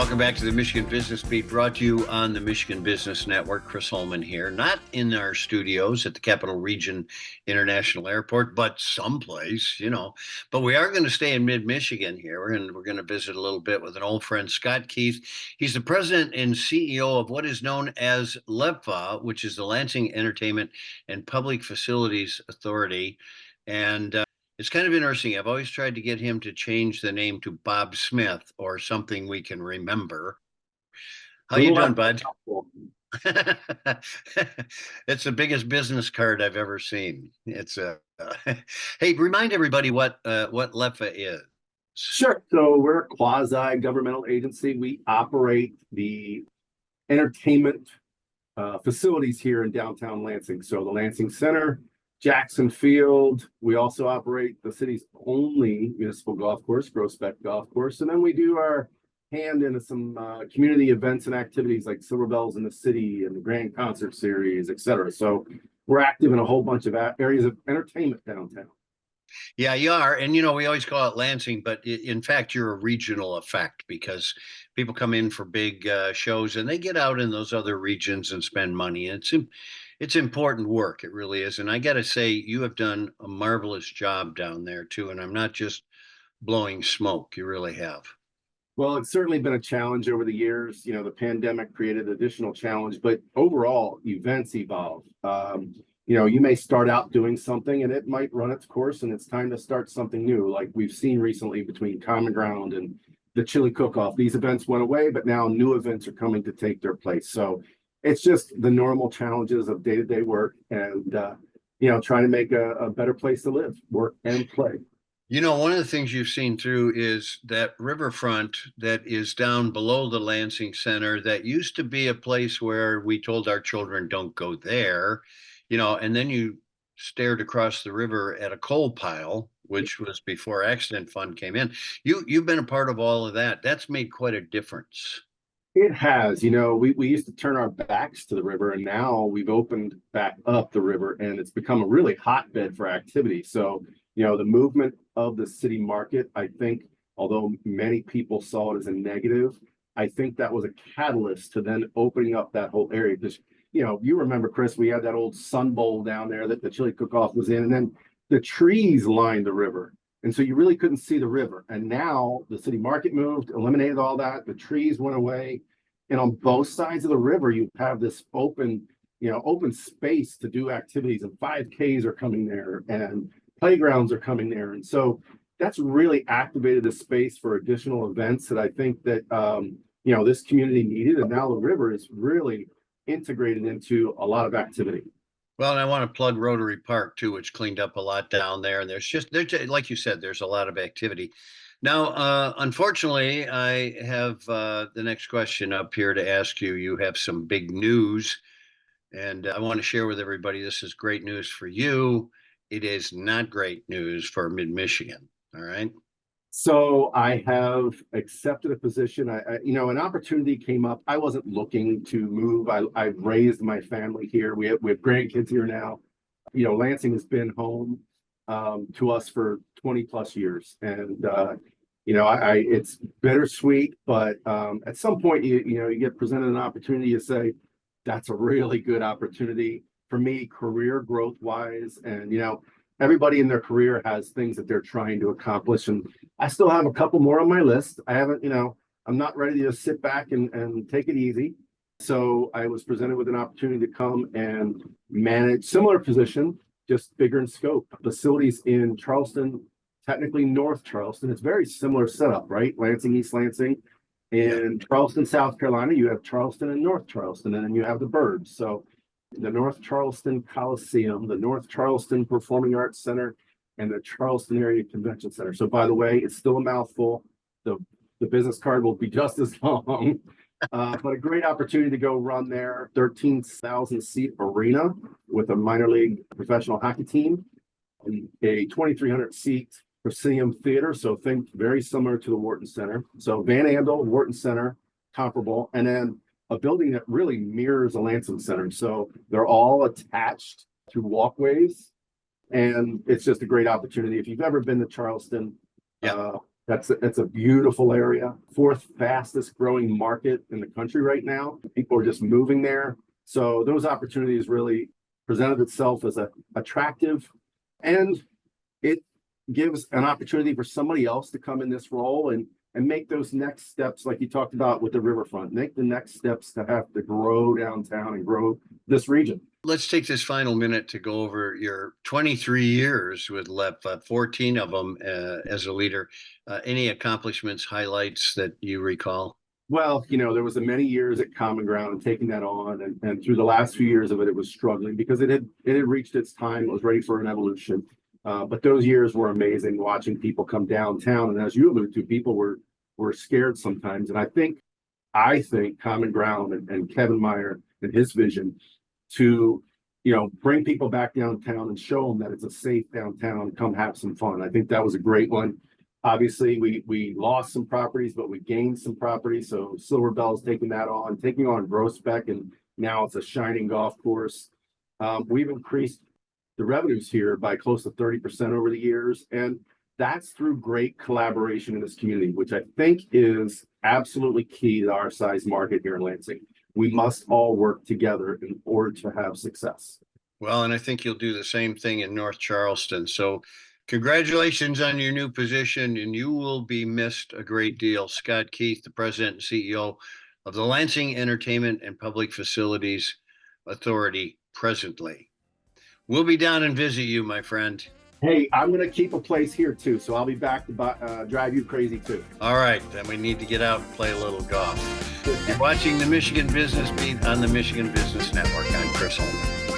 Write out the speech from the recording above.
Welcome back to the Michigan Business Beat, brought to you on the Michigan Business Network. Chris Holman here, not in our studios at the Capital Region International Airport, but someplace, But we are going to stay in mid-Michigan here. We're going to visit a little bit with an old friend, Scott Keith. He's the president and CEO of what is known as LEPFA, which is the Lansing Entertainment and Public Facilities Authority. And it's kind of interesting. I've always tried to get him to change the name to Bob Smith or something we can remember. How you doing, bud? It's the biggest business card I've ever seen. It's hey, remind everybody what LEPFA is. Sure. So we're a quasi-governmental agency. We operate the entertainment facilities here in downtown Lansing. So the Lansing Center, Jackson Field. We also operate the city's only municipal golf course, Prospect Golf Course. And then we do our hand into some community events and activities like Silver Bells in the City and the Grand Concert Series, et cetera. So we're active in a whole bunch of areas of entertainment downtown. Yeah, you are. And, we always call it Lansing, but in fact, you're a regional effect because people come in for big shows and they get out in those other regions and spend money. And it's important work. It really is. And I got to say, you have done a marvelous job down there, too. And I'm not just blowing smoke. You really have. Well, it's certainly been a challenge over the years. The pandemic created additional challenge, but overall, events evolve. You may start out doing something and it might run its course and it's time to start something new. Like we've seen recently between Common Ground and the Chili Cook-Off. These events went away, but now new events are coming to take their place. So it's just the normal challenges of day-to-day work and, trying to make a better place to live, work, and play. One of the things you've seen through is that riverfront that is down below the Lansing Center that used to be a place where we told our children don't go there, and then you stared across the river at a coal pile, which was before Accident Fund came in. You've been a part of all of that. That's made quite a difference. It has. We used to turn our backs to the river, and now we've opened back up the river, and it's become a really hotbed for activity. So, the movement of the city market, I think, although many people saw it as a negative, I think that was a catalyst to then opening up that whole area. Because, you remember, Chris, we had that old Sun Bowl down there that the Chili Cook-Off was in, and then the trees lined the river. And so you really couldn't see the river. And now the city market moved, eliminated all that. The trees went away. And on both sides of the river, you have this open space to do activities. And 5Ks are coming there and playgrounds are coming there. And so that's really activated the space for additional events that I think that, this community needed. And now the river is really integrated into a lot of activity. Well, and I want to plug Rotary Park too, which cleaned up a lot down there. And there's like you said, there's a lot of activity. Now, unfortunately, I have the next question up here to ask you. You have some big news, and I want to share with everybody. This is great news for you. It is not great news for Mid-Michigan. All right. So I have accepted a position. An opportunity came up. I wasn't looking to move. I've raised my family here. We have grandkids here now. Lansing has been home to us for 20 plus years. And, it's bittersweet, but at some point, you get presented an opportunity to say, that's a really good opportunity for me, career growth wise. And, everybody in their career has things that they're trying to accomplish. And I still have a couple more on my list. I haven't, I'm not ready to just sit back and take it easy. So I was presented with an opportunity to come and manage similar position, just bigger in scope. Facilities in Charleston, technically North Charleston. It's very similar setup, right? Lansing, East Lansing. In Charleston, South Carolina, you have Charleston and North Charleston, and then you have the Burbs. So the North Charleston Coliseum, the North Charleston Performing Arts Center, and the Charleston Area Convention Center. So by the way, it's still a mouthful. The business card will be just as long, but a great opportunity to go run their 13,000 seat arena with a minor league professional hockey team, a 2,300 seat proscenium theater. So think very similar to the Wharton Center. So Van Andel, Wharton Center, comparable, and then a building that really mirrors a Lansing Center. So they're all attached through walkways, and it's just a great opportunity. If you've ever been to Charleston, That's a beautiful area. Fourth fastest growing market in the country right now. People are just moving there. So those opportunities really presented itself as a attractive, and it gives an opportunity for somebody else to come in this role and make those next steps, like you talked about with the riverfront, make the next steps to have to grow downtown and grow this region. Let's take this final minute to go over your 23 years with LEPFA, 14 of them as a leader. Any accomplishments, highlights that you recall? Well, there was a many years at Common Ground and taking that on, and through the last few years of it, it was struggling because it had reached its time. It was ready for an evolution. But those years were amazing, watching people come downtown, and as you alluded to, people were scared sometimes. And I think Common Ground and Kevin Meyer and his vision to bring people back downtown and show them that it's a safe downtown, come have some fun. I think that was a great one. Obviously, we lost some properties, but we gained some properties. So Silver Bell's taking on Groesbeck, and now it's a shining golf course. We've increased the revenues here by close to 30% over the years, and that's through great collaboration in this community, which I think is absolutely key to our size market here in Lansing. We must all work together in order to have success. Well, and I think you'll do the same thing in North Charleston. So congratulations on your new position, and you will be missed a great deal. Scott Keith, the president and CEO of the Lansing Entertainment and Public Facilities Authority presently. We'll be down and visit you, my friend. Hey, I'm going to keep a place here too, so I'll be back to drive you crazy too. All right, then we need to get out and play a little golf. You're watching the Michigan Business Beat on the Michigan Business Network. I'm Chris Holman.